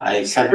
I said,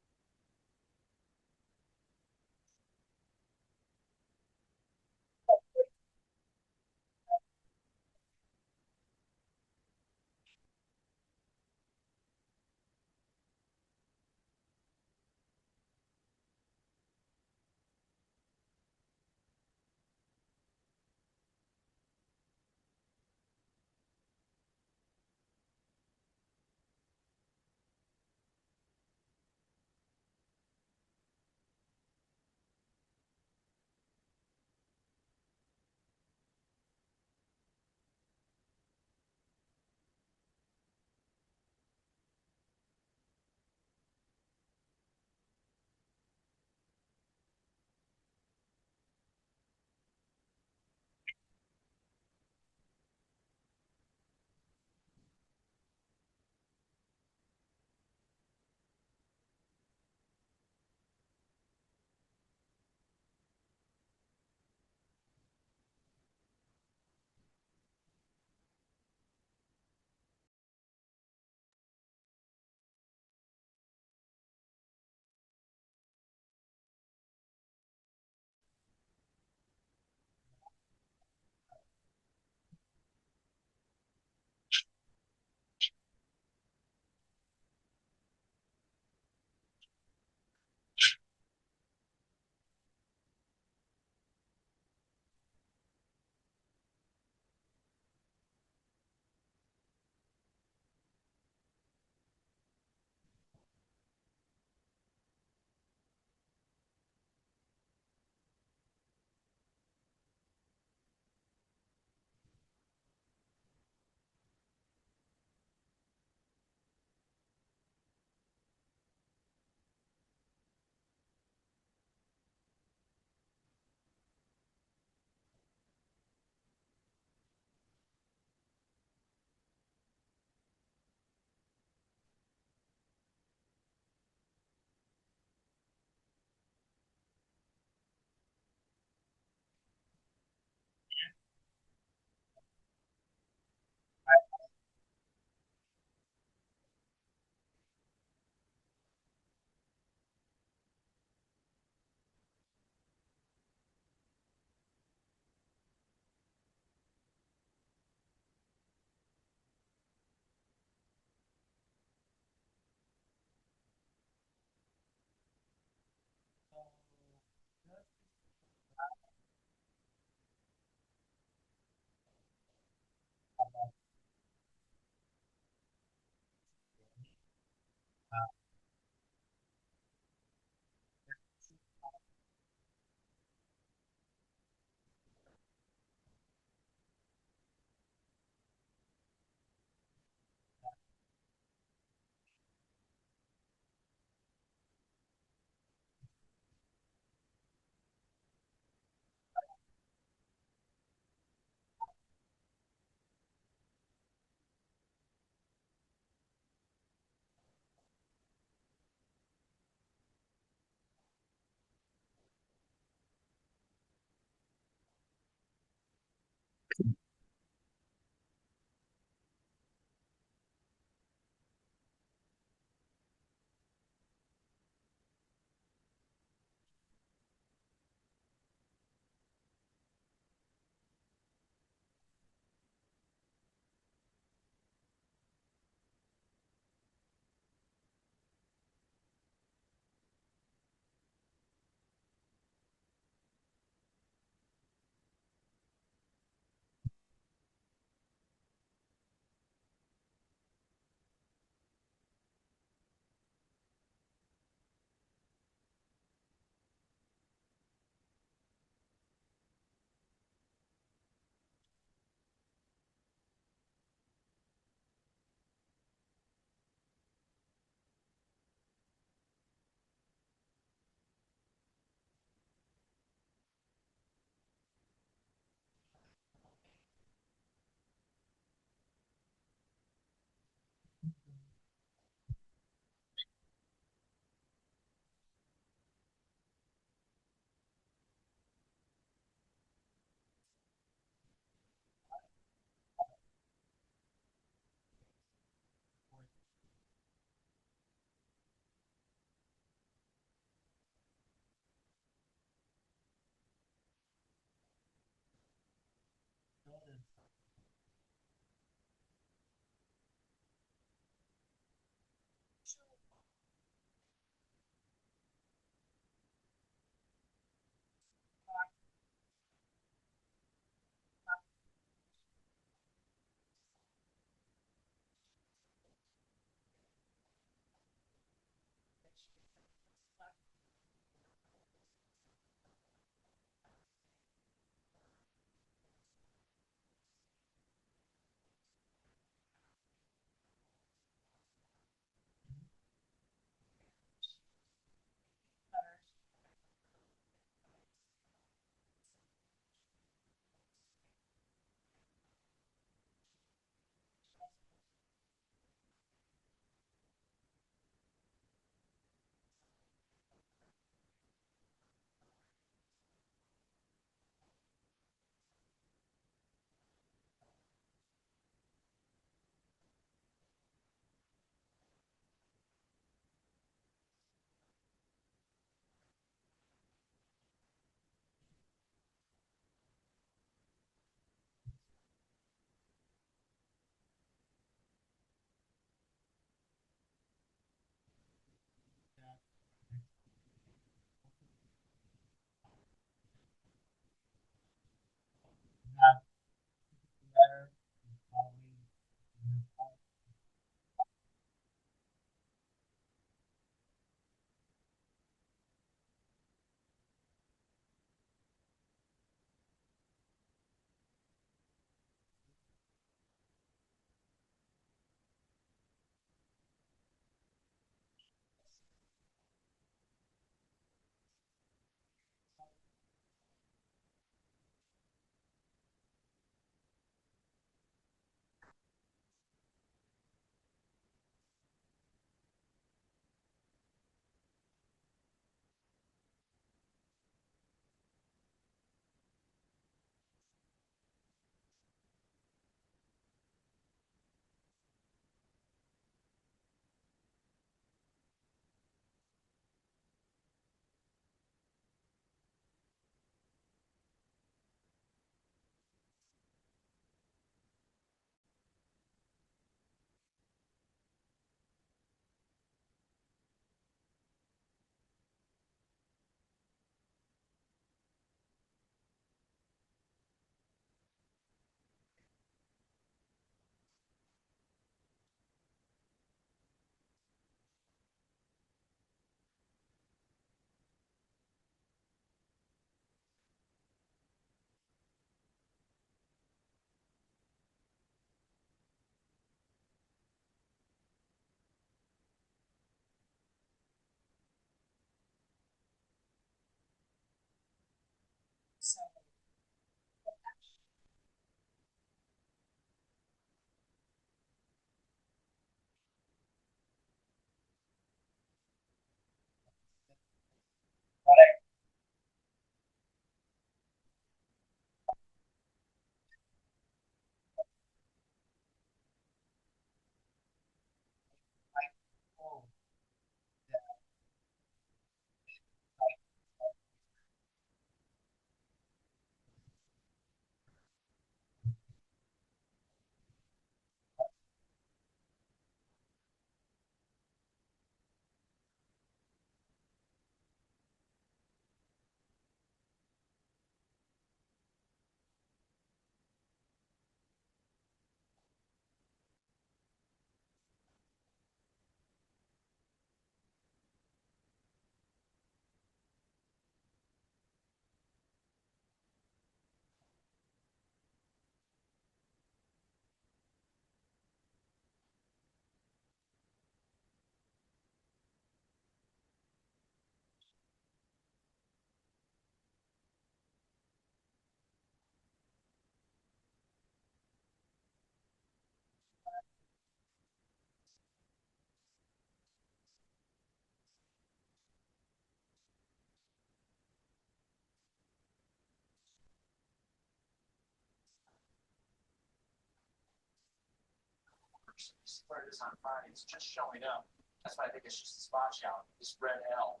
See where it is on Friday. It's just showing up. That's why I think it's just a spot shout. This red L.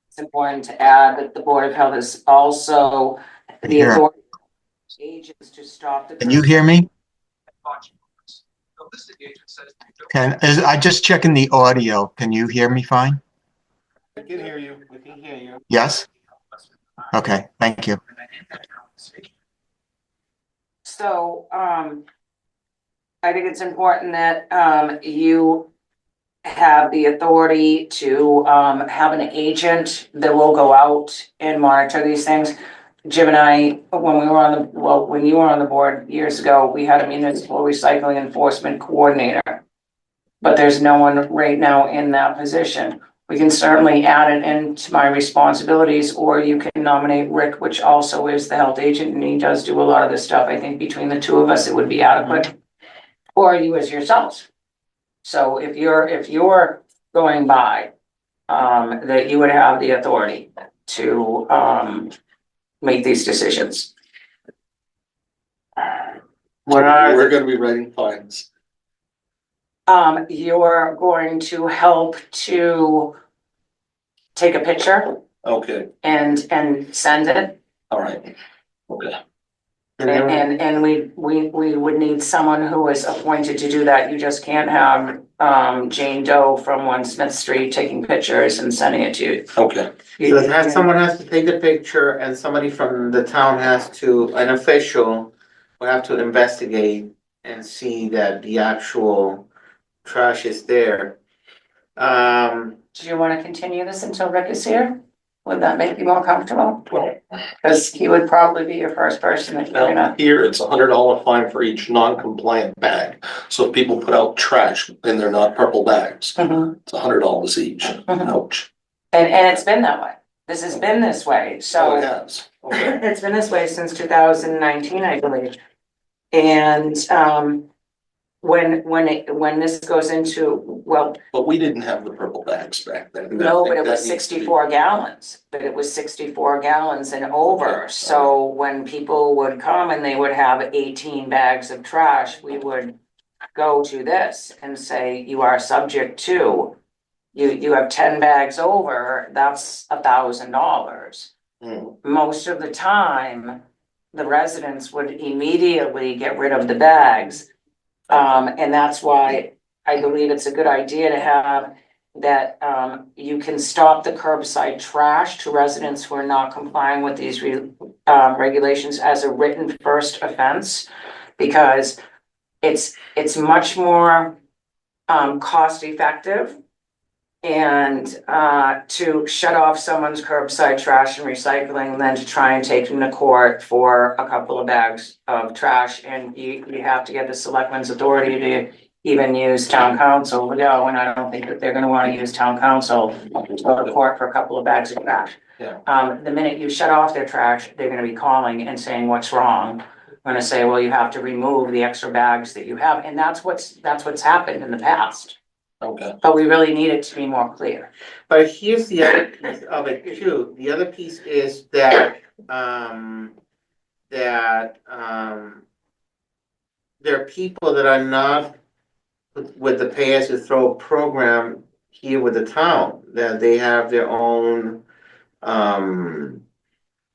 It's important to add that the Board of Health is also the authority agents to stop the. Can you hear me? I just checking the audio. Can you hear me fine? We can hear you. We can hear you. Yes? Okay, thank you. So, I think it's important that, you have the authority to, have an agent that will go out and monitor these things. Jim and I, when we were on the, well, when you were on the board years ago, we had a municipal recycling enforcement coordinator. But there's no one right now in that position. We can certainly add it into my responsibilities, or you can nominate Rick, which also is the health agent, and he does do a lot of this stuff. I think between the two of us, it would be adequate. Or you as yourselves. So if you're going by, that you would have the authority to, make these decisions. We're going to be writing fines. You're going to help to take a picture. Okay. And send it. All right. Okay. And we would need someone who is appointed to do that. You just can't have Jane Doe from 1 Smith Street taking pictures and sending it to you. Okay. So someone has to take the picture, and somebody from the town has to, an official will have to investigate and see that the actual trash is there. Do you want to continue this until Rick is here? Would that make you more comfortable? Because he would probably be your first person that you're gonna. Here, it's $100 fine for each non-compliant bag. So if people put out trash and they're not purple bags, it's $100 each. Ouch. And it's been that way. This has been this way, so. Oh, it has. Okay. It's been this way since 2019, I believe. And, when this goes into, well. But we didn't have the purple bags back then. No, but it was 64 gallons, but it was 64 gallons and over. Okay. So when people would come and they would have 18 bags of trash, we would go to this and say, you are subject to, you have 10 bags over, that's $1,000. Most of the time, the residents would immediately get rid of the bags. And that's why I believe it's a good idea to have that, you can stop the curbside trash to residents who are not complying with these regulations as a written first offense, because it's much more cost effective and to shut off someone's curbside trash and recycling than to try and take them to court for a couple of bags of trash. And you have to get the selectman's authority to even use town council to go, and I don't think that they're gonna wanna use town council to go to court for a couple of bags of trash. Yeah. The minute you shut off their trash, they're gonna be calling and saying what's wrong. Gonna say, well, you have to remove the extra bags that you have, and that's what's happened in the past. Okay, But we really need it to be more clear. But here's the other piece of it too. The other piece is that, there are people that are not with the pay as you throw program here with the town, that they have their own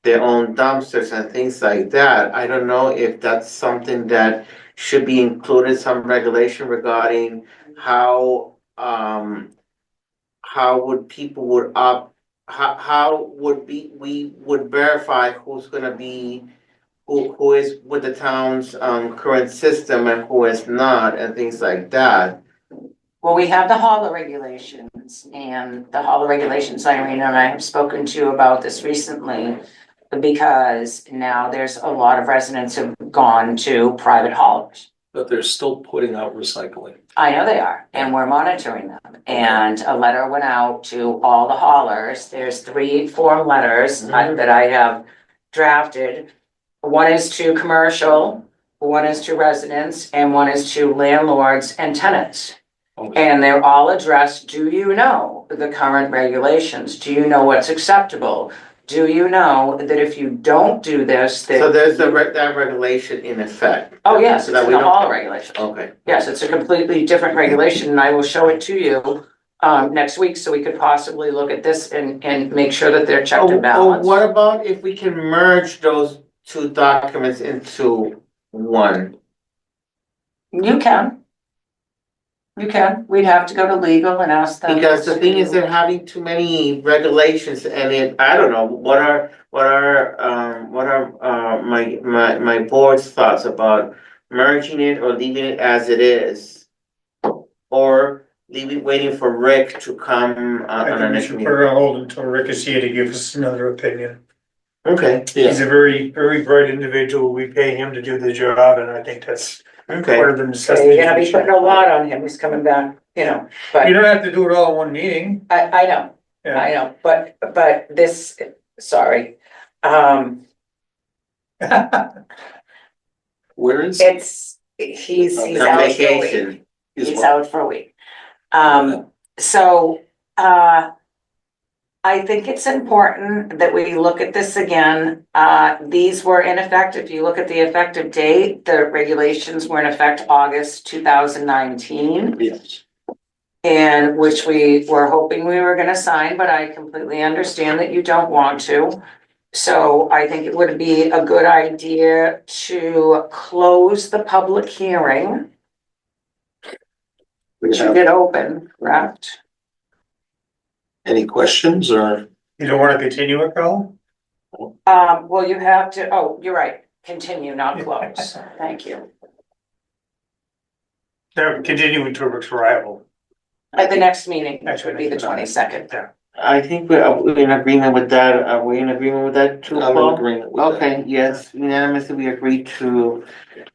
dumpsters and things like that. I don't know if that's something that should be included, some regulation regarding how would people would how would we would verify who's gonna be who is with the town's current system and who is not, and things like that. Well, we have the hauler regulations, and the hauler regulations, Irene and I have spoken to you about this recently, because now there's a lot of residents who've gone to private haulers. but they're still putting out recycling. I know they are, and we're monitoring them, and a letter went out to all the haulers, there's 3 form letters that I have drafted. One is to commercial, one is to residents, and one is to landlords and tenants. Okay. And they're all addressed, do you know the current regulations? Do you know what's acceptable? Do you know that if you don't do this, that? So there's that regulation in effect. Oh, yes, So it's that in we the don't- hauler regulation. Okay. Yes, it's a completely different regulation, and I will show it to you next week, so we could possibly look at this and make sure that they're checked and balanced. What about if we can merge those 2 documents into one? You can. You can, we'd have to go to legal and ask them. Because the thing is, to- they're having too many regulations, and I don't know, what are my board's thoughts about merging it or leaving it as it is? Or waiting for Rick to come I on our think we next should put meeting? it on hold until Rick is here to give us another opinion. Okay, He's a very, very bright individual. We pay him to do the job, and I think that's okay. part of the So necessity. you're gonna be putting a lot on him, he's coming back, but You don't have to do it all in one meeting. I know, Yeah. I know, but this, sorry. Where is? He's On out for a week. vacation. He's what? out for a week. So, I think it's important that we look at this again. These were in effect, if you look at the effective date, the regulations were in effect August 2019. Yes. And which we were hoping we were gonna sign, but I completely understand that you don't want to. So I think it would be a good idea to close the public hearing. We Should have it open, correct? any questions or? You don't wanna continue it, Carl? Well, you have to, oh, you're right, continue, not close, thank you. No, continue until Rick's arrival. At the next meeting, which would be the 22nd. I think we're in agreement with that. Are we in agreement with that too, I'm in Paul? agreement with that. Okay, yes, unanimously, we agree to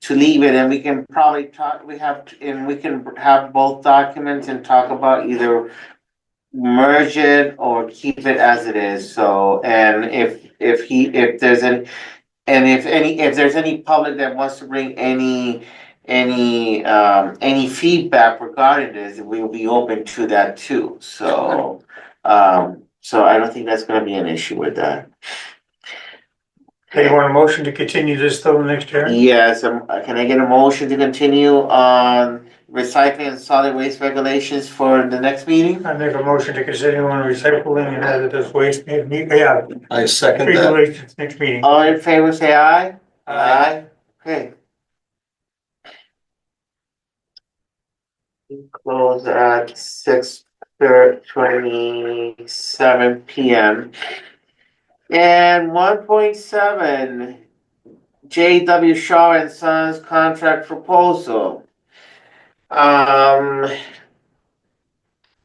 leave it, and we can probably talk, we can have both documents and talk about either merge it or keep it as it is, so, and if there's any public that wants to bring any feedback regarding this, we will be open to that too, so I don't think that's gonna be an issue with that. Hey, you want a motion to continue this till the next hearing? Yes, can I get a motion to continue on recycling and solid waste regulations for the next meeting? I make a motion to continue on recycling and hazardous waste, I second that. regulations next meeting. All in favor, say aye. Aye. Okay. We close at 6:27 PM. And 1.7, J.W. Shaw and Sons contract proposal.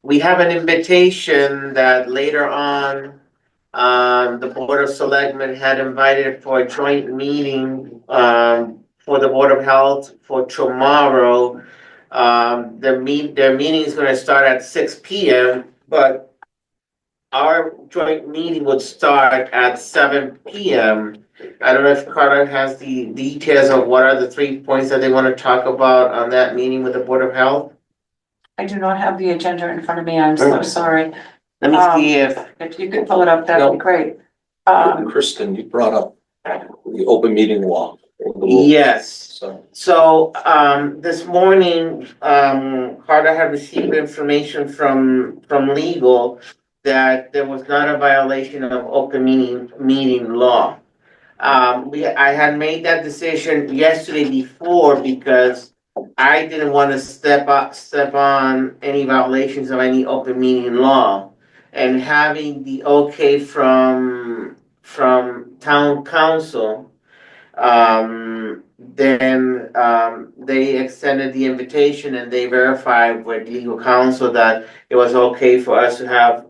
We have an invitation that later on, the Board of Selectmen had invited for a joint meeting, for the Board of Health for tomorrow, their meeting is gonna start at 6 p.m., but our joint meeting would start at 7 p.m. I don't know if Carla has the details of what are the 3 points that they wanna talk about on that meeting with the Board of Health. I do not have the agenda in front of me, I'm so sorry. Let me see if, If you could pull it up, that'd be great. Kristen, you brought up the open meeting law. the rules, yes. So, So, this morning, Carter had received information from legal that there was not a violation of open meeting law. I had made that decision yesterday before because I didn't want to step on any violations of any open meeting law. And having the okay from town council, then they extended the invitation and they verified with legal counsel that it was okay for us to have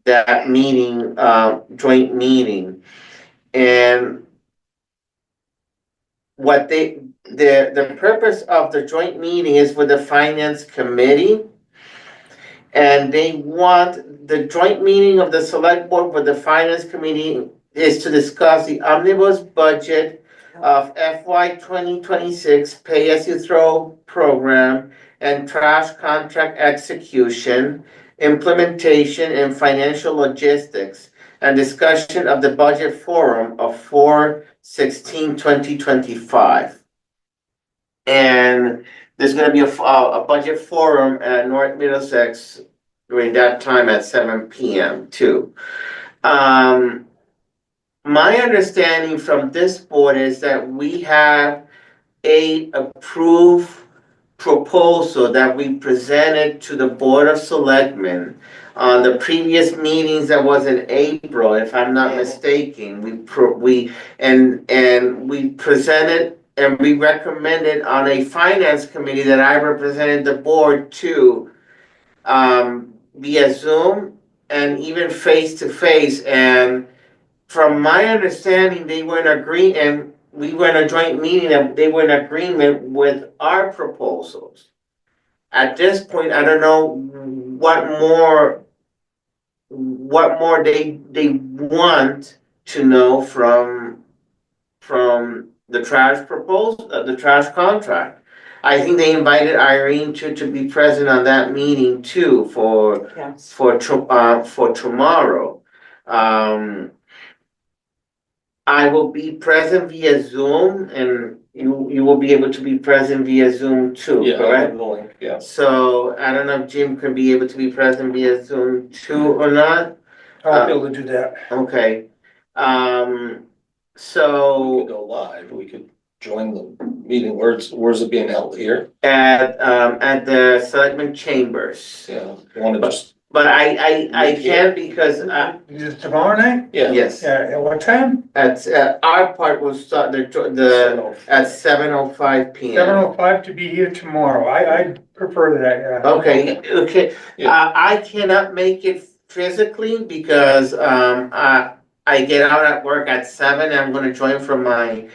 that meeting, joint meeting. And what the purpose of the joint meeting is for the finance committee. And they want the joint meeting of the select board with the finance committee is to discuss the omnibus budget of FY 2026 pay as you throw program and trash contract execution, implementation and financial logistics, and discussion of the budget forum of 4/16/2025. And there's gonna be a budget forum at North Middlesex during that time at 7 p.m. too. My understanding from this board is that we have a approved proposal that we presented to the Board of Selectmen on the previous meetings that was in April, if I'm not mistaken. We presented and we recommended on a finance committee that I represented the board to via Zoom and even face to face. And from my understanding, they were in agreement, and we were in a joint meeting, and they were in agreement with our proposals. At this point, I don't know what more they want to know from the trash proposal, the trash contract. I think they invited Irene to be present on that meeting too for tomorrow. I will be present via Zoom, and you will be able to be present via Zoom too, yeah, I correct? have the link, yeah. So I don't know if Jim could be able to be present via Zoom too or not. I'll be able to do that. Okay. We So could go live, we could join the meeting, where's it being held here? at the Selectmen Chambers. Yeah, you wanna just, But I can't because, Is it tomorrow night? yeah. yes, Yeah, at what time? at, our part will start at 7:05 p.m. 7:05 to be here tomorrow. I prefer that, yeah. Okay, Yeah. I cannot make it physically because, I get out at work at 7. I'm gonna join from my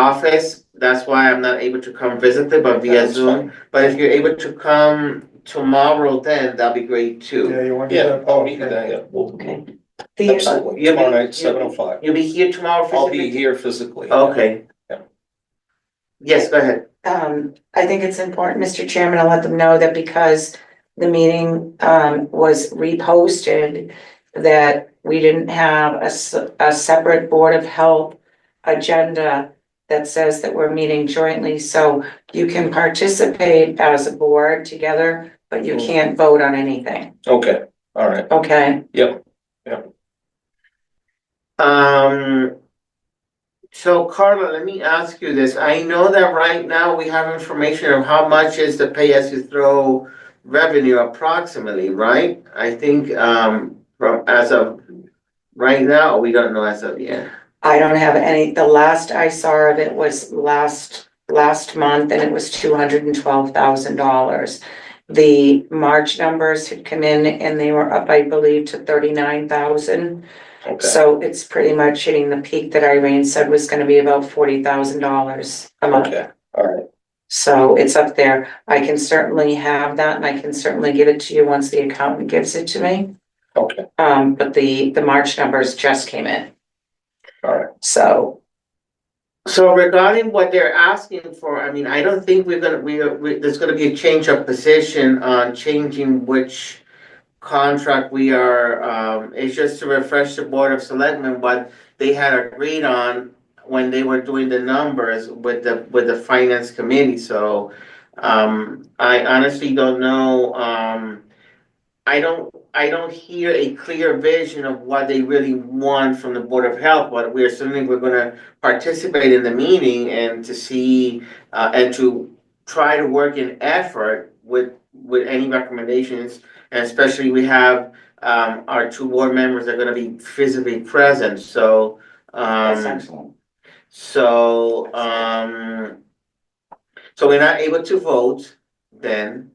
office. That's why I'm not able to come physically, but via That's Zoom. fine. But if you're able to come tomorrow, then that'd be great too. Yeah, you want to do Yeah, that? I'll meet you there, yeah, we'll, Okay. absolutely, You'll be- tomorrow night, 7:05. You'll be here tomorrow I'll physically? be here physically. Okay. Yeah. Yes, go ahead. I think it's important, Mr. Chairman, to let them know that because the meeting, was reposted, that we didn't have a separate Board of Health agenda that says that we're meeting jointly, so you can participate as a board together, but you can't vote on anything, Okay, all right, okay? yep, So Carla, let me ask you this. I know that right now we have information of how much is the pay as you throw revenue approximately, right? I think, from as of right now, we don't know as of yet. I don't have any, the last I saw of it was last month, and it was $212,000. The March numbers had come in and they were up, I believe, to 39,000. Okay, So it's pretty much hitting the peak that Irene said was gonna be about $40,000 a month. okay, all right. So it's up there. I can certainly have that and I can certainly give it to you once the accountant gives it to me. Okay, But the March numbers just came in, all right. so. So regarding what they're asking for, I mean, I don't think there's gonna be a change of position on changing which contract we are, it's just to refresh the Board of Selectmen what they had agreed on when they were doing the numbers with the Finance Committee, so, I honestly don't know, I don't hear a clear vision of what they really want from the Board of Health, but we're gonna participate in the meeting and to see, and to try to work in effort with any recommendations, and especially we have, our two board members are gonna be physically present, so, That's excellent. so, so we're not able to vote then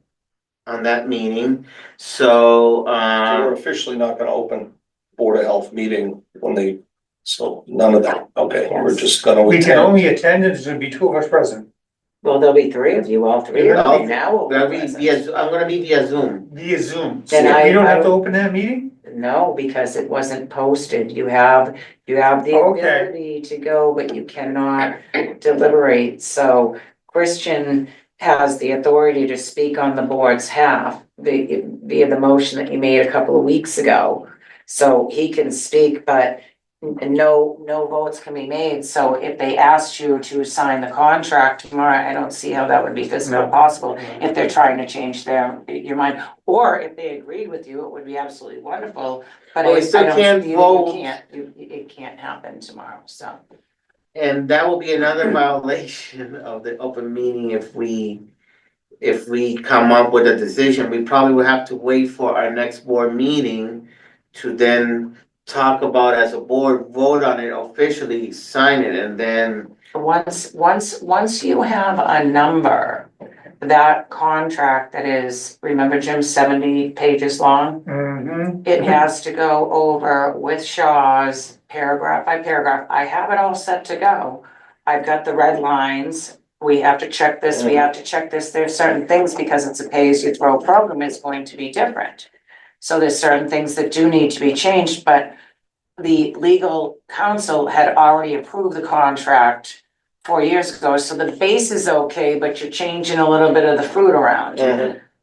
on that meeting, so, So we're officially not gonna open Board of Health meeting when they, so none of that, okay, we're Yes. just gonna We can attend. only attend, and there's gonna be two of us present, Well, there'll be three of you, all three of you now will be I'm present. gonna be via Zoom. via Zoom. Then So I- you don't I have to would- open that meeting? No, because it wasn't posted. You have the Okay. ability to go, but you cannot deliberate. So Christian has the authority to speak on the board's half via the motion that you made a couple of weeks ago. So he can speak, but no votes can be made. So if they asked you to sign the contract tomorrow, I don't see how that would be physically possible if they're trying to change your mind. Or if they agreed with you, it would be absolutely wonderful, but Well, we I still don't, can't vote. it can't happen tomorrow, so. And that will be another violation of the open meeting if we come up with a decision. We probably will have to wait for our next board meeting to then talk about as a board, vote on it officially, sign it, and then, Once you have a number, that contract that is, remember Jim, 70 pages long? Mm-hmm. It has to go over with Shaw's paragraph by paragraph. I have it all set to go. I've got the red lines. We have to check this, we have to check this. There's certain things because it's a pay-as-you-throw program, it's going to be different. So there's certain things that do need to be changed, but the legal counsel had already approved the contract 4 years ago. So the base is okay, but you're changing a little bit of the fruit around.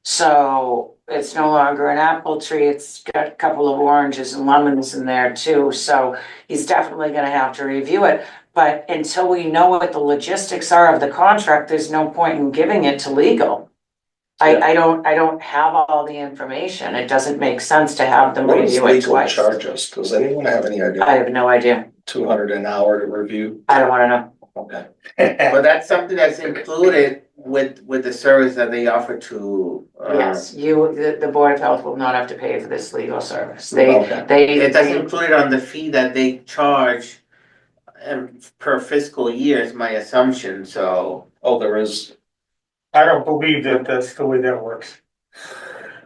So it's no longer an apple tree, it's got a couple of oranges and lemons in there too, so he's definitely gonna have to review it. But until we know what the logistics are of the contract, there's no point in giving it to legal. I don't have all the information, it doesn't make sense to have them What does review it legal twice. charge us? Does anyone have any I idea? have no idea, 200 an hour to review? I don't wanna know. Okay, but that's something that's included with the service that they offer to. Yes, the Board of Health will not have to pay for this legal service, okay, It doesn't include it on the fee that they charge per fiscal year is my assumption, so. oh, there is, I don't believe that that's the way that works.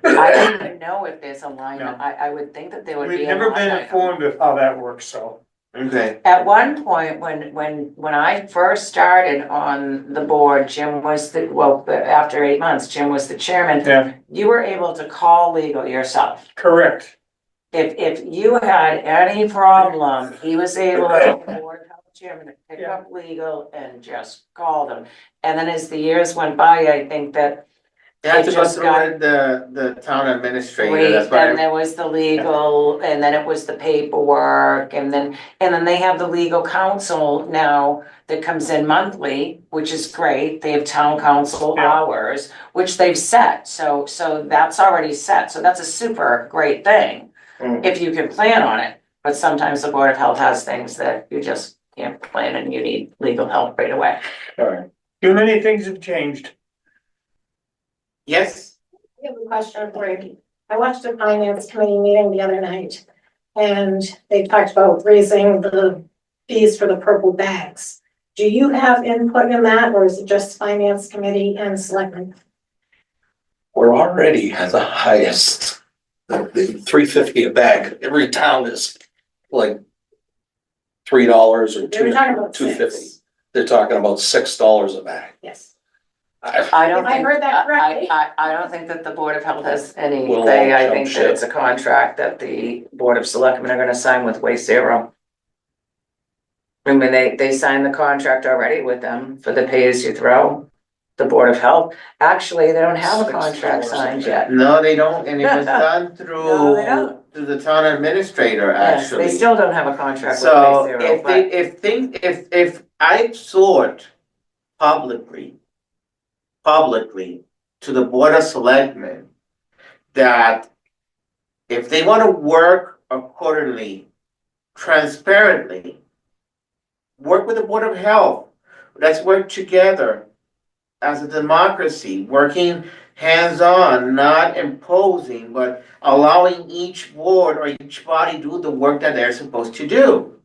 I don't even know if there's a line, No. I would think that there would be We've a never line been item. informed of how that works, so. Okay. At one point, when I first started on the board, Jim was after 8 months, Jim was the chairman. Yeah, You were able to call legal yourself. correct. If you had any problem, he was able to, the Board of Health chairman, to pick Yeah. up legal and just call them. And then as the years went by, I think that You have to It go just through got- the town administrator, Wait, that's then why. there was the legal, and then it was the paperwork, and then they have the legal counsel now that comes in monthly, which is great, they have town council Yeah. hours, which they've set, so that's already set, so that's a super great thing. Mm. If you can plan on it, but sometimes the Board of Health has things that you just can't plan and you need legal help right away. all right. Too many things have changed. Yes, I have a question for you. I watched a finance committee meeting the other night, and they talked about raising the fees for the purple bags. Do you have input in that, or is it just finance committee and selectmen? We're already at the highest, the $3.50 a bag, every town is like $3 or They were talking about $2.50. six. They're talking about $6 a bag. Yes. I don't If I think, heard that correctly. I don't think that the Board of Health has any We'll all say, I jump think that ship. it's a contract that the Board of Selectmen are gonna sign with Waste Zero. I mean, they signed the contract already with them for the pay-as-you-throw, the Board of Health, actually, they don't have a contract $6 signed yet. No, they don't, and it was done No, they don't. through the town administrator, Yes, actually. they still don't have a contract with So Waste Zero, if they, but if I sought publicly to the Board of Selectmen that if they wanna work accordingly, transparently, work with the Board of Health, let's work together as a democracy, working hands-on, not imposing, but allowing each board or each body do the work that they're supposed to do.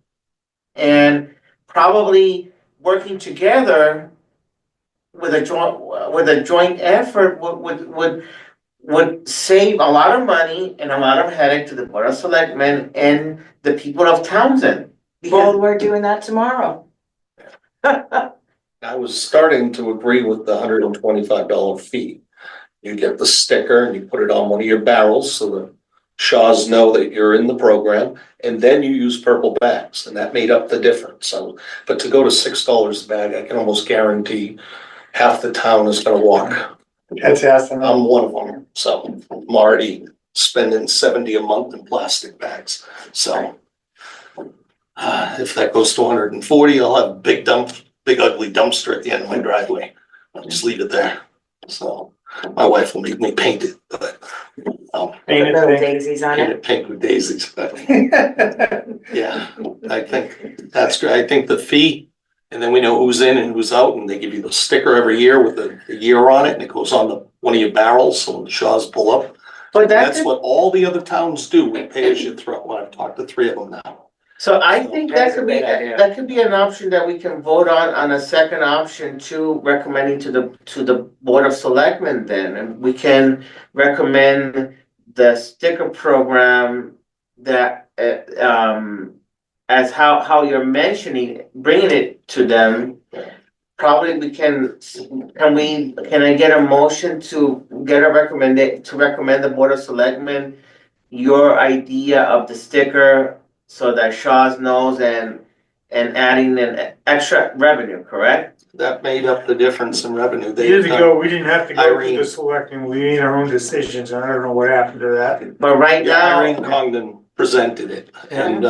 And probably working together with a joint effort would save a lot of money and a lot of headache to the Board of Selectmen and the people of Townsend. well, Because we're doing that tomorrow. I was starting to agree with the $125 fee. You get the sticker and you put it on one of your barrels so the Shaws know that you're in the program, and then you use purple bags, and that made up the difference. So, but to go to $6 a bag, I can almost guarantee half the town is gonna walk. That's asking. I'm one of them, so I'm already spending $70 a month in plastic bags, so. If that goes to 140, I'll have a big ugly dumpster at the end of my driveway. I'll just leave it there, so my wife will make me paint it, but. Paint it Little pink. daisies on Paint it. it pink with daisies, but yeah, I think that's great. I think the fee, and then we know who's in and who's out, and they give you the sticker every year with the year on it, and it goes on one of your barrels, so when the Shaws pull up. But That's what all the other towns do with pay as you throw. Well, I've talked to 3 of them now. So I think That's a great idea. that could be an option that we can vote on a second option to recommending to the Board of Selectmen then. And we can recommend the sticker program that as how you're mentioning, bringing it to them. Probably we can I get a motion to get a recommend the Board of Selectmen your idea of the sticker so that Shaw's knows and adding an extra revenue, correct? That made up the difference in revenue. Years ago, we didn't have to go to Irene. the selecting, we made our own decisions, and I don't know what happened to that. But right Yeah, Irene now, Congdon presented it, and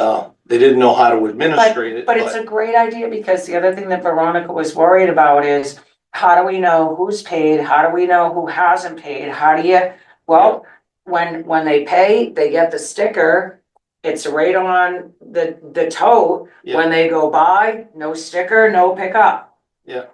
they didn't know how to administrate it, But it's a great idea, because the other thing that Veronica was worried about is, how do we know who's paid, how do we know who hasn't paid, how do you, well, when they pay, they get the sticker. It's right on the tote, Yeah. when they go by, no sticker, no pickup. Yeah.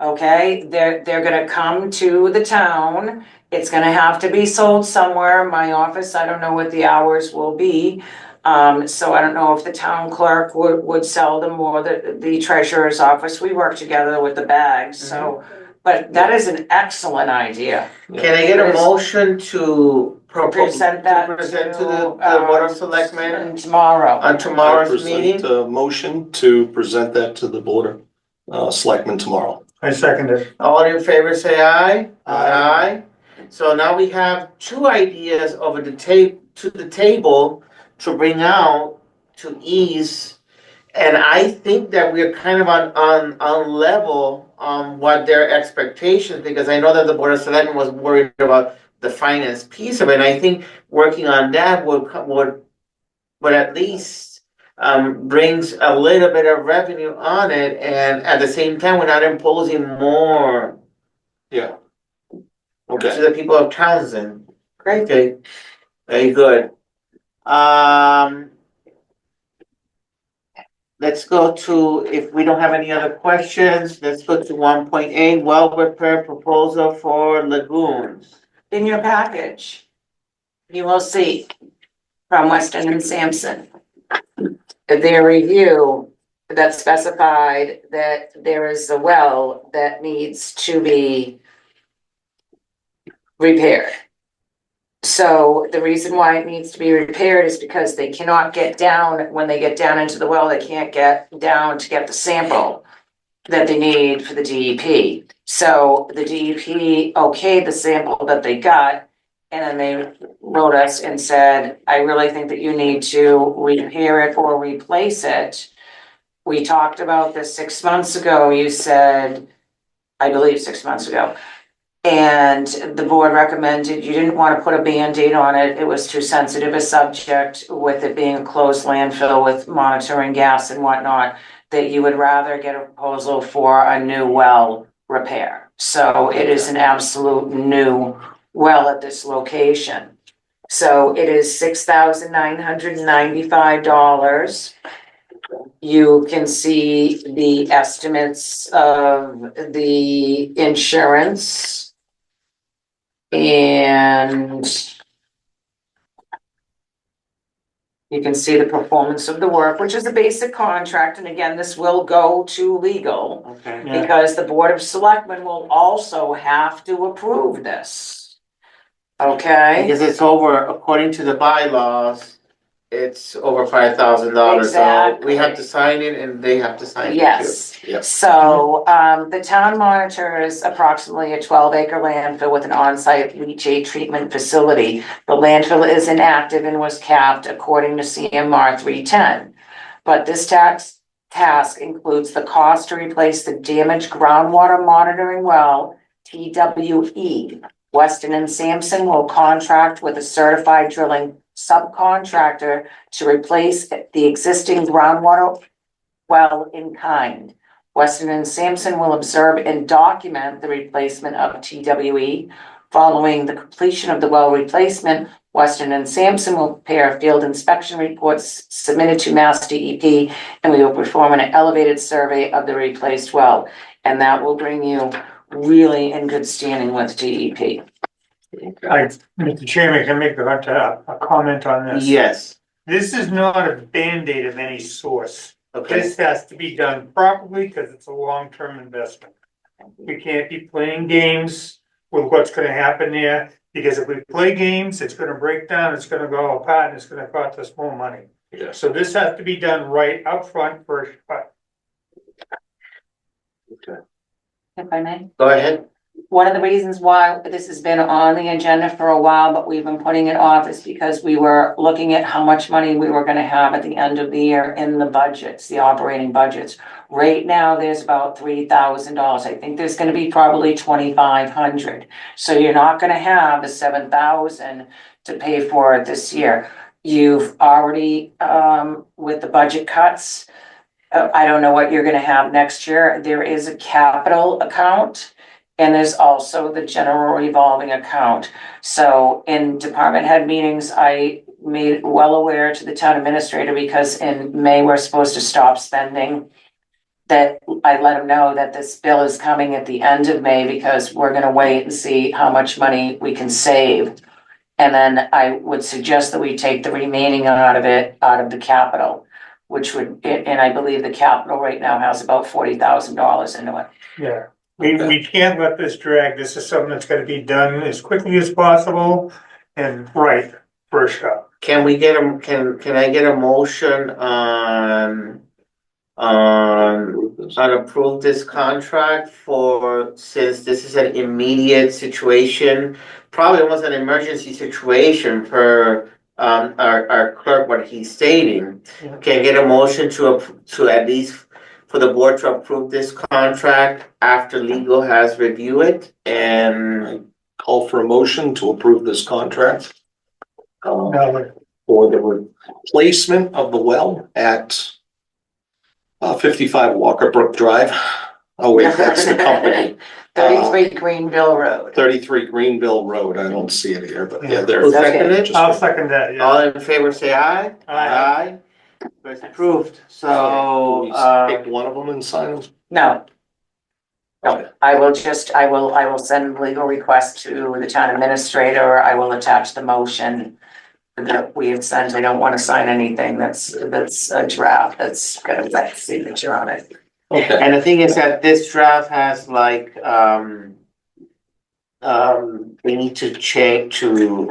Okay, they're gonna come to the town, it's gonna have to be sold somewhere, my office, I don't know what the hours will be. So I don't know if the town clerk would sell them, or the treasurer's office, we work together with the bags, so. But that is an excellent idea. can I get a motion to Present that to present to the to, Board of Selectmen And tomorrow. on I tomorrow's meeting? present a motion to present that to the Board of Selectmen tomorrow. I second it. All in favor, say aye. Aye. So now we have 2 ideas over the table to bring out to ease. And I think that we're kind of on level on what their expectations, because I know that the Board of Selectmen was worried about the finance piece of it. And I think working on that would at least brings a little bit of revenue on it, and at the same time, we're not imposing more Yeah. to Okay, the people of Townsend. Great. Okay, very good. Let's go to, if we don't have any other questions, let's go to 1.8, well-prepared proposal for lagoons. In your package, you will see from Weston and Sampson, their review that specified that there is a well that needs to be repaired. So the reason why it needs to be repaired is because they cannot get down, when they get down into the well, they can't get down to get the sample that they need for the DEP. So the DEP okayed the sample that they got, and then they wrote us and said, I really think that you need to repair it or replace it. We talked about this 6 months ago, you said, I believe 6 months ago. And the board recommended, you didn't want to put a Band-Aid on it, it was too sensitive a subject with it being a closed landfill with monitoring gas and whatnot, that you would rather get a proposal for a new well repair. So it is an absolute new well at this location. So it is $6,995. You can see the estimates of the insurance. And you can see the performance of the work, which is a basic contract, and again, this will go to legal. Okay. Yeah. Because the Board of Selectmen will also have to approve this. Okay? Because it's over, according to the bylaws, it's over $5,000, so we have to sign it and they have to sign it too. Yes. Yes. So, the town monitors approximately a 12-acre landfill with an on-site leachate treatment facility. The landfill is inactive and was capped according to CMR 310. But this task includes the cost to replace the damaged groundwater monitoring well, TWE. Weston and Sampson will contract with a certified drilling subcontractor to replace the existing groundwater well in kind. Weston and Sampson will observe and document the replacement of TWE. Following the completion of the well replacement, Weston and Sampson will prepare field inspection reports submitted to Mass DEP, and we will perform an elevated survey of the replaced well. And that will bring you really in good standing with DEP. Mr. Chairman, can I make a comment on this? Yes, This is not a Band-Aid of any source. okay, This has to be done properly because it's a long-term investment. We can't be playing games with what's gonna happen there, because if we play games, it's gonna break down, it's gonna go apart, and it's gonna cost us more money. Yes. So this has to be done right up front first, but If I may? go ahead. One of the reasons why this has been on the agenda for a while, but we've been putting it off, is because we were looking at how much money we were gonna have at the end of the year in the budgets, the operating budgets. Right now, there's about $3,000. I think there's gonna be probably 2,500. So you're not gonna have the 7,000 to pay for it this year. You've already, with the budget cuts, I don't know what you're gonna have next year. There is a capital account. And there's also the general revolving account. So in department head meetings, I made it well aware to the town administrator, because in May, we're supposed to stop spending. That I let him know that this bill is coming at the end of May, because we're gonna wait and see how much money we can save. And then I would suggest that we take the remaining out of it, out of the capital, which would, and I believe the capital right now has about $40,000 into it. yeah. We can't let this drag. This is something that's gonna be done as quickly as possible and right first up. Can we get can I get a motion on approve this contract for, since this is an immediate situation, probably almost an emergency situation per our clerk, what he's stating. Yeah. Can I get a motion to at least for the board to approve this contract after legal has reviewed it and Call for a motion to approve this contract. No, For the replacement of the well at 55 Walker Brook Drive. Oh wait, that's the company. 33 Greenville Road. 33 Greenville Road. I don't see it here, but yeah, who there. seconded it? Just- I'll second that, yeah. All in favor, say aye. Aye. So it's approved, So so, we pick one of them and sign them. No. No, I will send legal request to the town administrator, or I will attach the motion that we have sent. I don't want to sign anything that's a draft, that's got a wet signature on it. Okay. and the thing is that this draft has like, we need to change to,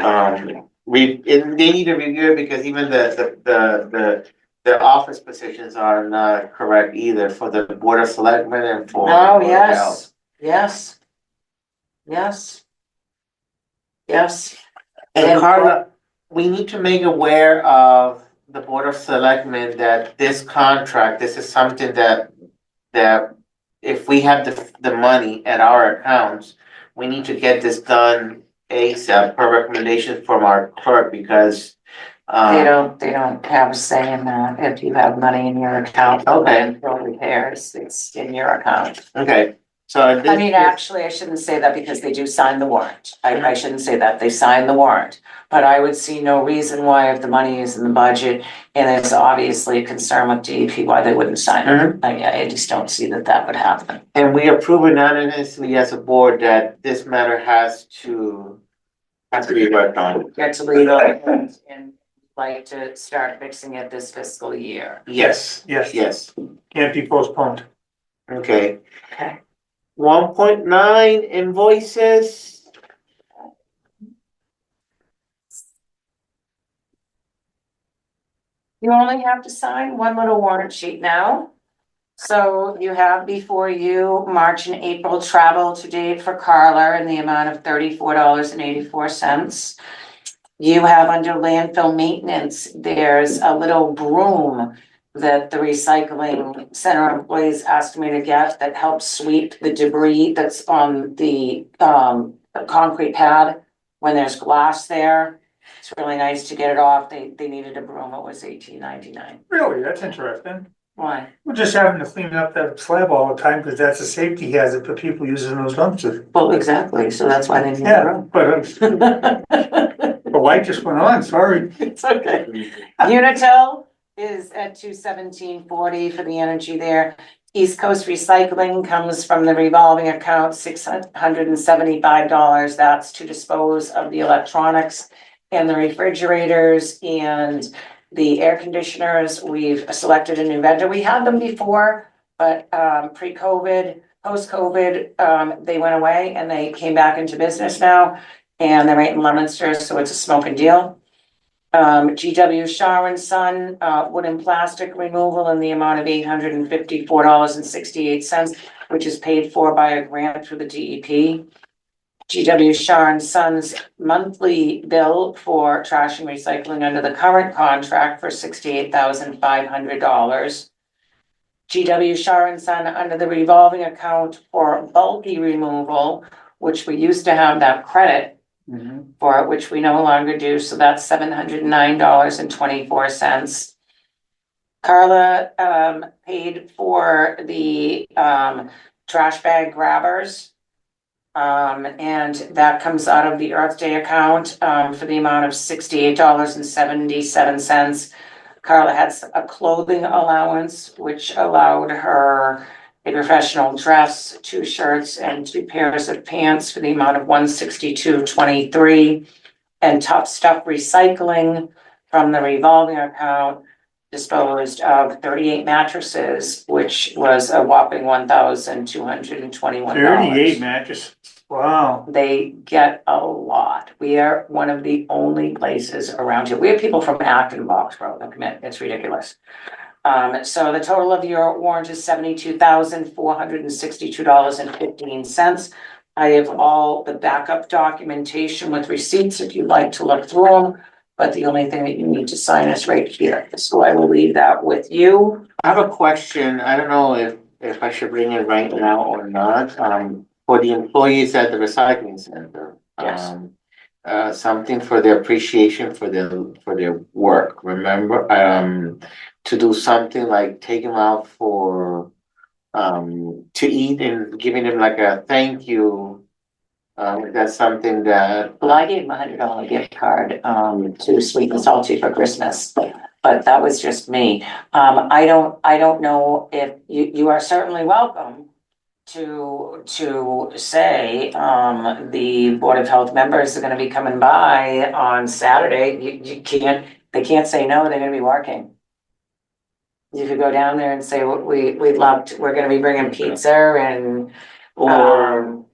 they need to review it because even the office positions are not correct either for the Board of Selectmen and for. Oh, Board of Health. yes, yes. Yes, And And- Carla, we need to make aware of the Board of Selectmen that this contract, this is something that if we have the money at our accounts, we need to get this done ASAP per recommendation from our clerk because they don't have a say in that. If you have money in your account, Okay. for repairs, it's in your account. okay, so I mean, actually, I shouldn't say that because they do sign the warrant. I shouldn't say that. They sign the warrant. But I would see no reason why if the money is in the budget and it's obviously a concern with DEP, why they wouldn't sign it. I just don't see that would happen. And we approve unanimously as a board that this matter has to be worked on. Get to legal and like to start fixing it this fiscal year. Yes, Yes, yes, can't be postponed. okay. Okay. 1.9 invoices. You only have to sign one little warrant sheet now. So you have before you March and April travel to date for Carla in the amount of $34.84. You have under landfill maintenance, there's a little broom that the recycling center employees asked me to get that helps sweep the debris that's on the concrete pad when there's glass there. It's really nice to get it off. They needed a broom. It was $18.99. Really, that's interesting. Why? We're just having to clean up that slab all the time because that's a safety hazard for people using those dumpsters. Well, exactly. So that's why they need a Yeah, broom. but the light just went on, sorry. It's okay. Unitil is at $217.40 for the energy there. East Coast Recycling comes from the revolving account, $675. That's to dispose of the electronics and the refrigerators and the air conditioners. We've selected a new vendor. We had them before, but pre-COVID, post-COVID, they went away and they came back into business now. And they're right in Leominster, so it's a smoking deal. GW Shar and Son, wood and plastic removal in the amount of $854.68, which is paid for by a grant through the DEP. GW Shar and Son's monthly bill for trash and recycling under the current contract for $68,500. GW Shar and Son under the revolving account for bulky removal, which we used to have that credit for it, which we no longer do, so that's $709.24. Carla paid for the trash bag grabbers. And that comes out of the Earth Day account for the amount of $68.77. Carla has a clothing allowance, which allowed her a professional dress, 2 shirts and 2 pairs of pants for the amount of $162.23. And Tough Stuff Recycling from the revolving account disposed of 38 mattresses, which was a whopping $1,221. 38 mattresses, wow. They get a lot. We are one of the only places around here. We have people from Acton, Boxborough that come in. It's ridiculous. So the total of your warrant is $72,462.15. I have all the backup documentation with receipts if you'd like to look through them. But the only thing that you need to sign is right here. So I will leave that with you. I have a question. I don't know if I should bring it right now or not. For the employees at the recycling center. Yes. Something for their appreciation for their work. Remember, to do something like take them out for to eat and giving them like a thank you. That's something that. Well, I gave him $100 gift card to Sweet and Salty for Christmas, but that was just me. I don't know if you are certainly welcome to say the Board of Health members are going to be coming by on Saturday. They can't say no. They're going to be working. You could go down there and say we'd love to. We're going to be bringing pizza and Or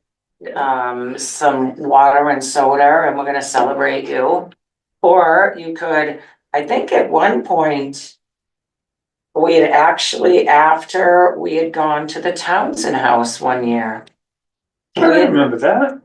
some water and soda and we're gonna celebrate you. Or you could, I think at one point, we had actually, after we had gone to the Townsend House one year. I don't remember that.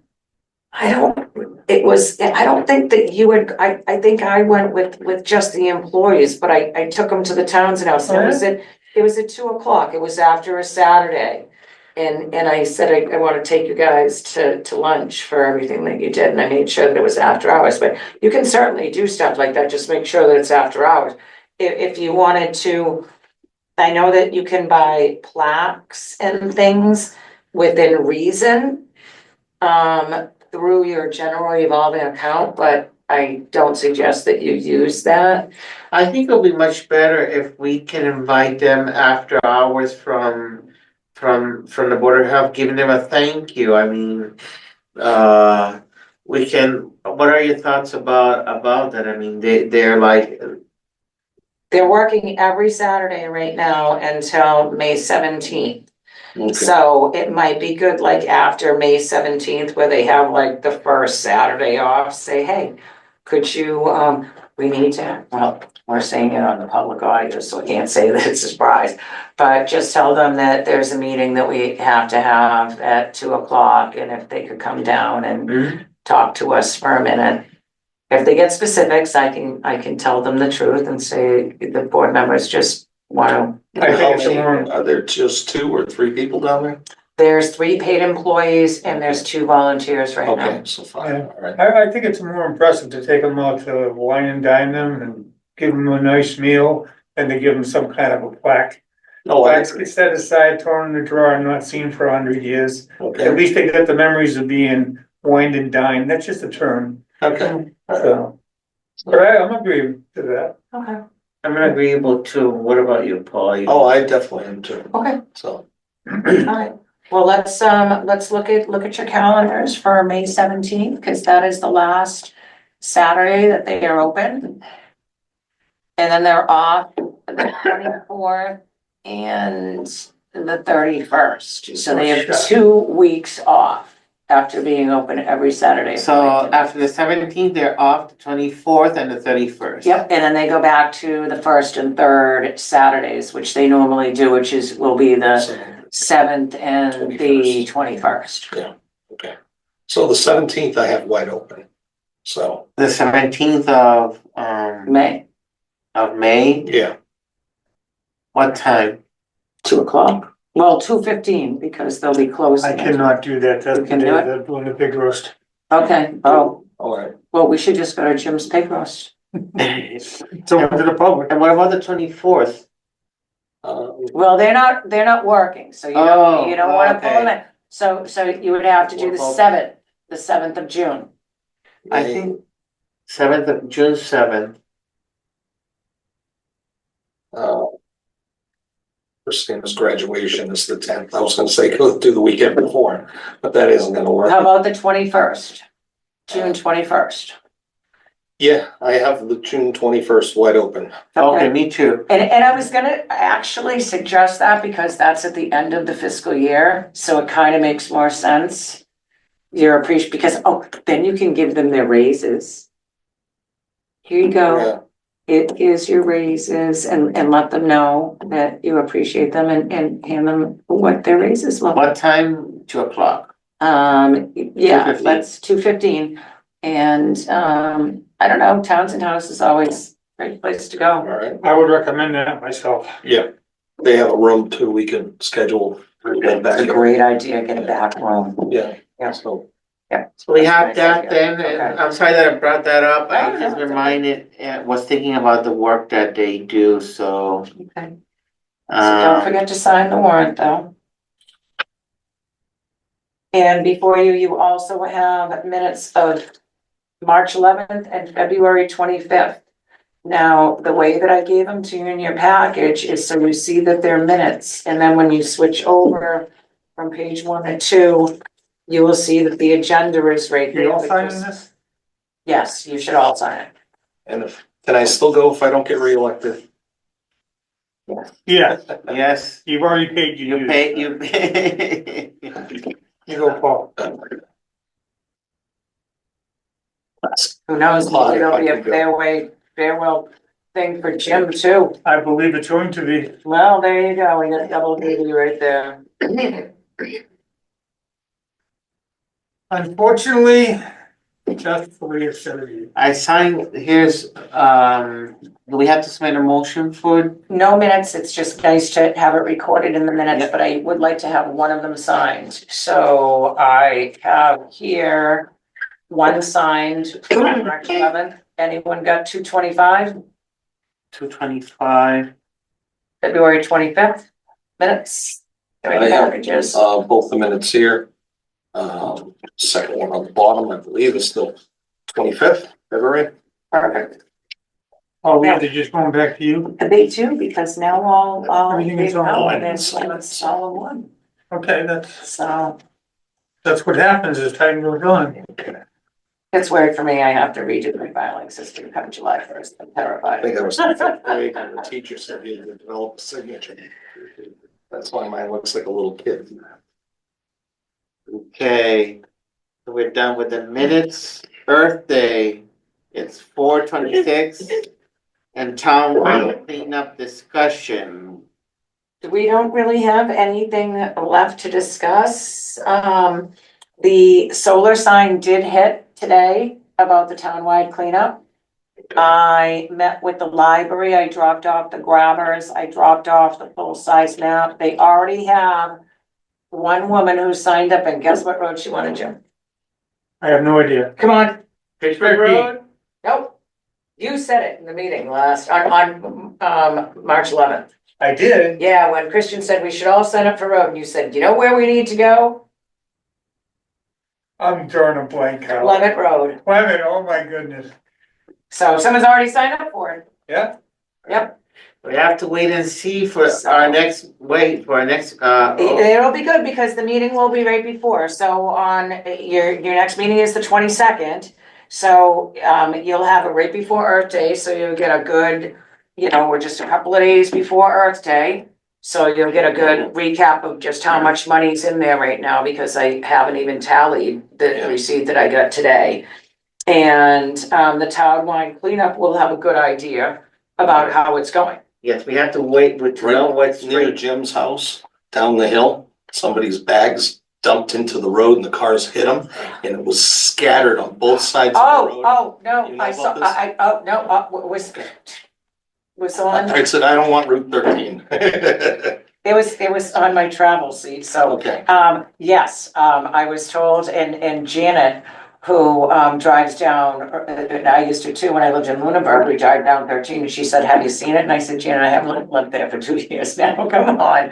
I don't think that you would, I think I went with just the employees, but I took them to the Townsend House. And it was at 2 o'clock. It was after a Saturday. And I said, I want to take you guys to lunch for everything that you did. And I made sure that it was after hours, but you can certainly do stuff like that. Just make sure that it's after hours. If you wanted to, I know that you can buy plaques and things within reason through your general revolving account, but I don't suggest that you use that. I think it'll be much better if we can invite them after hours from the Board of Health, giving them a thank you. I mean, we can, what are your thoughts about that? I mean, they're like, They're working every Saturday right now until May 17th. So it might be good, like after May 17th, where they have like the first Saturday off, say, hey, could you, we need to, well, we're saying it on the public audio, so I can't say that it's a surprise. But just tell them that there's a meeting that we have to have at 2 o'clock, and if they could come down and talk to us for a minute. If they get specifics, I can tell them the truth and say the board members just want to. I think it's more, Are there just 2 or 3 people down there? There's 3 paid employees and there's 2 volunteers right now. Okay, so fine, all right. I think it's more impressive to take them out to wine and dine them and give them a nice meal than to give them some kind of a plaque. No, I Plaques agree. get set aside, thrown in the drawer, and not seen for 100 years. At Okay, least they got the memories of being wined and dined. That's just a term, okay. so. But I'm agreeing to that. Okay. I'm agreeable too. What about you, Paul? Oh, I definitely am too, Okay, so. alright. Well, let's look at your calendars for May 17th, because that is the last Saturday that they are open. And then they're off the 24th and the 31st, so they have 2 weeks off after being open every Saturday. So after the 17th, they're off the 24th and the 31st. Yep, and then they go back to the 1st and 3rd Saturdays, which they normally do, which will be the So, 7th and the 21st. yeah, okay. So the 17th I have wide open, so, The 17th of May, May, yeah. what time? 2 o'clock. Well, 2:15, because they'll be closing. I cannot do that. That's You the can day do it? they're doing the big roast. Okay, oh, All right. well, we should just go to Jim's Pig Roast. It's open to the public. And what about the 24th? Well, they're not working, so you Oh, don't wanna pull them okay. in. So you would have to do the What about- 7th of June. I think 7th of June 7th. Christina's graduation is the 10th. I was gonna say go do the weekend before, but that isn't gonna work. How about the 21st? June 21st. Yeah, I have the June 21st wide open. Okay, me too. And I was gonna actually suggest that because that's at the end of the fiscal year, so it kind of makes more sense. You're because, then you can give them their raises. Here you go, Yeah. it is your raises and let them know that you appreciate them and hand them what their raises will. What time? 2 o'clock. Yeah, 2:15. let's 2:15, and I don't know, Townsend House is always a great place to All go. right. I would recommend that myself. Yeah. They have a room too. We can schedule. It's a great idea, get a back room. Yeah. Yeah. So, So we have That's that nice then, idea. and Okay. I'm sorry that I brought that up. Oh, I no, just it's okay. reminded, was thinking about the work that they do, so. Okay. So don't forget to sign the warrant, though. And before you also have minutes of March 11th and February 25th. Now, the way that I gave them to you in your package is so you see that they're minutes, and then when you switch over from page 1 to 2, you will see that the agenda is right there. You all signing this? Yes, you should all sign it. and can I still go if I don't get reelected? Yeah, Yes, you've already paid your you dues. pay, you pay. You go, Paul. Who knows, Come on, maybe there'll be I a can go. farewell thing for Jim too. I believe it's going to be. Well, there you go, we got double duty right there. Unfortunately, just the way it's gonna be. I signed, here's, do we have to submit a motion for? No minutes, it's just nice to have it recorded in the minutes, Yep. but I would like to have one of them signed. So I have here one signed for March 11th. Anyone got 225? 225. February 25th minutes? I have, Packages. both the minutes here. Second one on the bottom, I believe, is still 25th February. Perfect. Oh, yeah, they're just going back to you? Me too, because now all Everything is they've come online. and it's all in one. Okay, So that's what happens as time goes on. it's weird for me. I have to redo my filing system come July 1st. I'm I terrified. think that was the fifth grade and the teacher said he had to develop a signature. That's why mine looks like a little kid. Okay, so we're done with the minutes. Earth Day, it's 4/26. And town cleanup discussion. We don't really have anything left to discuss. The solar sign did hit today about the townwide cleanup. I met with the library, I dropped off the grabbers, I dropped off the full-size map. They already have one woman who signed up, and guess what road she wanted, Jim? I have no idea. Come on, Pittsburgh Road? nope. You said it in the meeting on March 11th. I did. Yeah, when Christian said we should all sign up for road, and you said, you know where we need to go? I'm drawing a blank out. Levitt Road. Clement, oh my goodness. So someone's already signed up for it. Yeah, Yep, We have to wait and see for our next, it'll be good because the meeting will be right before. So on your next meeting is the 22nd. So you'll have it right before Earth Day, so you'll get a good, we're just a couple of days before Earth Day. So you'll get a good recap of just how much money's in there right now, because I haven't even tallied the receipt that I got today. And the townwide cleanup will have a good idea about how it's going. yes, we have to wait to know what's Near free. Jim's house, down the hill, somebody's bags dumped into the road and the cars hit them, and it was scattered on both sides of the road. Oh, no, You know I saw, about this? was on, I said, I don't want Route 13. it was on my travel seat, so. Okay, Yes, I was told, and Janet, who drives down, and I used to too, when I lived in Lunenburg, we drive down 13, and she said, have you seen it? And I said, Janet, I haven't lived there for 2 years now, come on.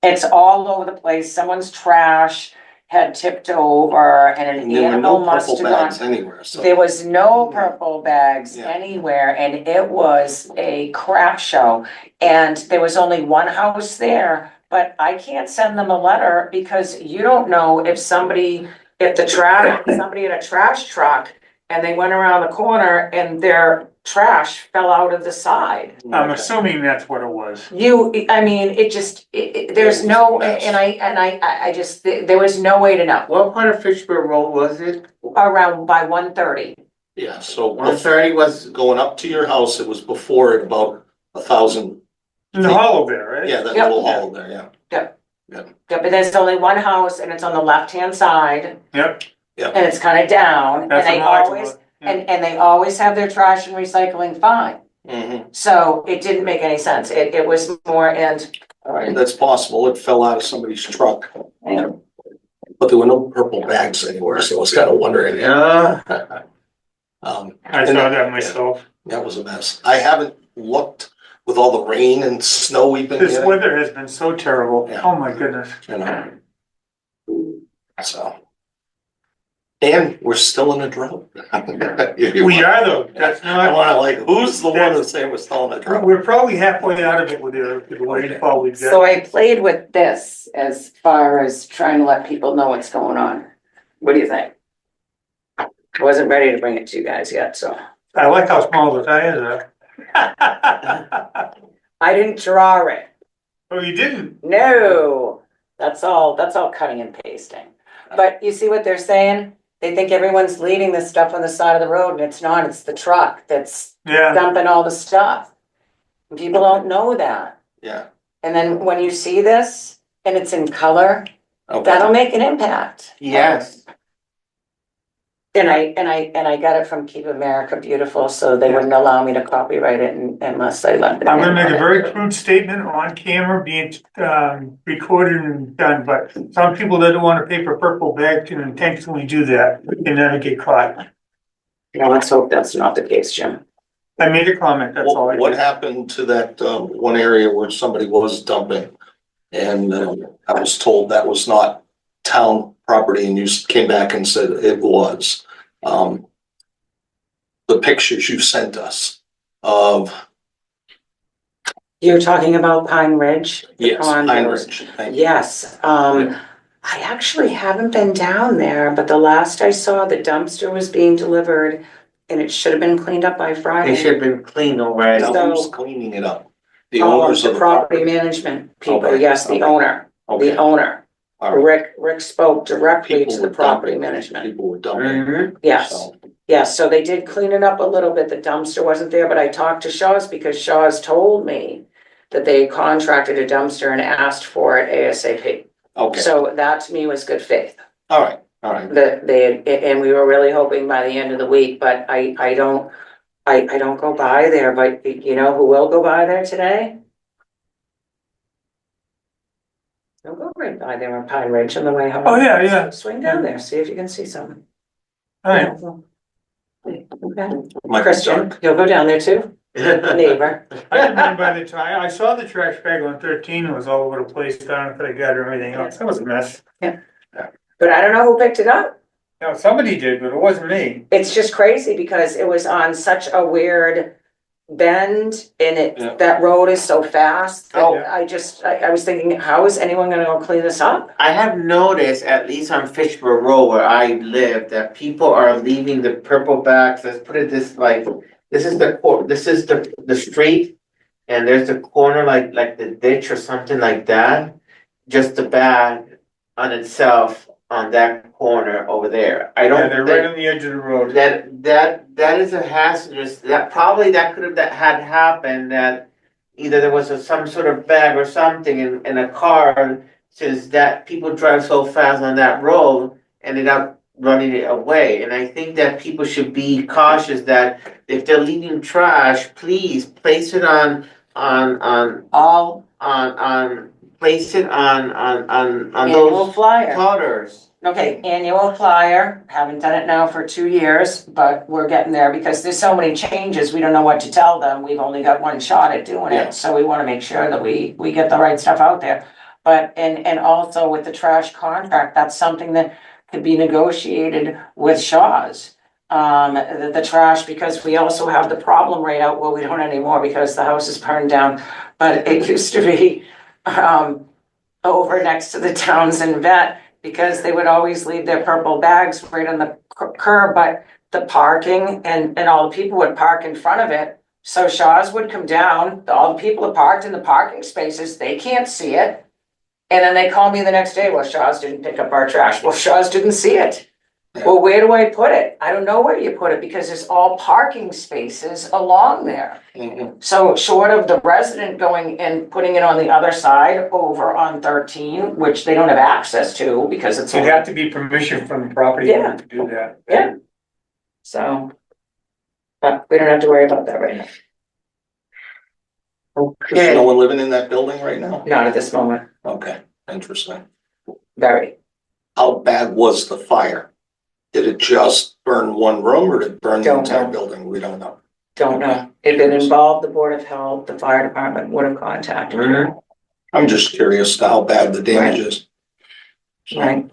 It's all over the place, someone's trash had tipped over, and an and there were animal no must purple have gone. bags anywhere, so. There was no purple bags Yeah. anywhere, and it was a crap show. And there was only one house there, but I can't send them a letter because you don't know if somebody at somebody in a trash truck, and they went around the corner and their trash fell out of the side. I'm assuming that's what it was. There's no, and I just, there was no way to know. What part of Fitchburg Road was it? Around by 1:30. Yeah, so 130 was, going up to your house, it was before at about 1,000. In the hollow there, right? Yeah, that Yep. little hole there, yeah. Yeah, but there's only one house and it's on the left-hand side Yep, and it's kind of down and that's they what I like always, about. and they always have their trash and recycling fine. Mm-hmm. So it didn't make any sense. It was more That's possible, it fell out of somebody's truck, yeah. but there were no purple bags anywhere, so I was kind of wondering. yeah, I saw that myself. That was a mess. I haven't looked with all the rain and snow we've been This getting, weather has been so terrible. Yeah. Oh my goodness. you know. So. And we're still in a drought. We are though. That's I not, wanna like, who's the one that's saying we're still in a drought? we're probably halfway out of it with the rainfall we've So got. I played with this as far as trying to let people know what's going on. What do you think? I wasn't ready to bring it to you guys yet, so. I like how small the tires are. I didn't draw it. Oh, you didn't? No, that's all cutting and pasting. But you see what they're saying? They think everyone's leaving this stuff on the side of the road and it's not, it's the truck that's Yeah, dumping all the stuff. And people don't know that. Yeah. And then when you see this and it's in color, Okay. that'll make an impact. Yes, And I got it from Keep America Beautiful, so they wouldn't allow me to copyright it unless I left it. I'm gonna in make on a it. very crude statement on camera being, recorded and done, but some people that don't want a paper purple bag can intentionally do that and never get caught. Yeah, let's hope that's not the case, Jim. I made a comment, that's all I What did. happened to that, one area where somebody was dumping? And, I was told that was not town property and you came back and said it was. The pictures you sent us of, You're talking about Pine Ridge? the yes, Pine condos. Ridge, thank you. Yes, I actually haven't been down there, but the last I saw, the dumpster was being delivered and it should have been cleaned up by they Friday. should have been cleaned already. Now, who's So- cleaning it up? The Oh, owners of the the property property? management people, Okay, yes, the okay. owner, Okay, the owner. all right. Rick spoke directly People to the were property dumping, management. people were dumping, Mhm. Yes, so, yes, so they did clean it up a little bit. The dumpster wasn't there, but I talked to Shaw's because Shaw's told me that they contracted a dumpster and asked for it ASAP. okay, So that to me was good faith. all right, all right. That they, and we were really hoping by the end of the week, but I don't go by there, but you know who will go by there today? Don't go right by there on Pine Ridge on the way home. Oh, yeah. Swing down there, see if you can see something. All right, Okay, Michael Christian, Stark. you'll go down there too, neighbor. I remember by the time, I saw the trash bag on 13, it was all over the place, down at the gutter and everything else, that was a mess. But I don't know who picked it up. No, somebody did, but it wasn't me. It's just crazy because it was on such a weird bend and Yeah. that road is so fast. that Oh. I was thinking, how is anyone gonna go clean this up? I have noticed, at least on Fishborough Road where I live, that people are leaving the purple bags, let's put it this like, this is the street. And there's the corner like the ditch or something like that, just the bag on itself on that corner over there. I Yeah, don't they're think right on the edge of the road. that is a hazardous, that probably that could have, that had happened, that either there was some sort of bag or something in a car, since that people drive so fast on that road, ended up running it away. And I think that people should be cautious that if they're leaving trash, please place it on All place it on annual those flyer. cutters. Okay, annual flyer, haven't done it now for 2 years, but we're getting there because there's so many changes, we don't know what to tell them, we've only got one shot at doing Yeah. it, so we wanna make sure that we get the right stuff out there. But, and also with the trash contract, that's something that could be negotiated with Shaw's. The trash, because we also have the problem right out, well, we don't anymore because the house is burned down, but it used to be, over next to the Townsend Vet, because they would always leave their purple bags right on the curb, but the parking and all the people would park in front of it. So Shaw's would come down, all the people are parked in the parking spaces, they can't see it. And then they call me the next day, well, Shaw's didn't pick up our trash, well, Shaw's didn't see it. Well, where do I put it? I don't know where you put it because there's all parking spaces along there. Mhm. So short of the resident going and putting it on the other side over on 13, which they don't have access to because it's. You'd have to be permission from the property owner to do that. Yeah. So. But we don't have to worry about that right now. There's no one living in that building right now? Not at this moment, Okay, interesting. very. How bad was the fire? Did it just burn one room or did it burn the Don't entire know. building? We don't know. Don't know. If it involved the Board of Health, the fire department would have contacted you. I'm just curious to how bad the damage is. Right.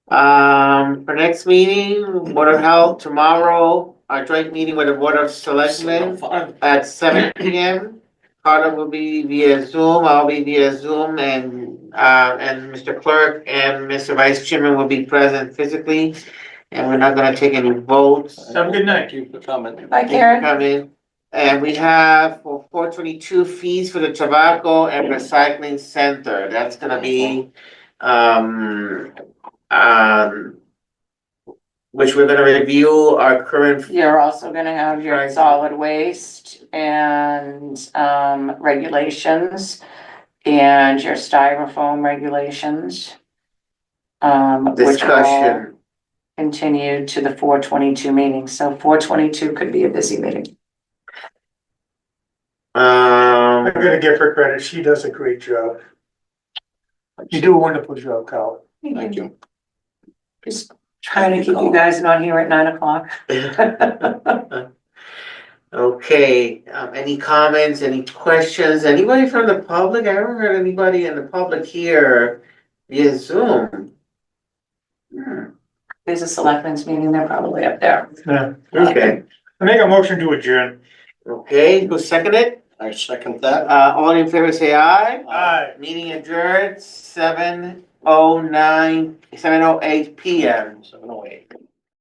For next meeting, Board of Health tomorrow, our joint meeting with the Board of Selectmen at 7 p.m. Carter will be via Zoom, I'll be via Zoom, and Mr. Clerk and Mr. Vice Chairman will be present physically. And we're not gonna take any votes. Have a good night. Thank you for coming. Bye, Thank you for Karen. coming. And we have for 422 fees for the tobacco and recycling center. That's gonna be, which we're gonna review our current, You're also gonna have your Right. solid waste and, regulations and your styrofoam regulations. Which all discussion. continued to the 4/22 meeting, so 4/22 could be a busy meeting. I'm gonna give her credit, she does a great job. You do a wonderful job, Carl. Thank you. Just trying to keep you guys not here at 9 o'clock. Okay, any comments, any questions, anybody from the public? I haven't heard anybody in the public here via Zoom. There's a selectmen's meeting, they're probably up there. Yeah, Okay, I make a motion to adjourn. okay, who seconded it? I second that. All in favor say aye. Aye. Meeting adjourned 7:08 PM. 7:08.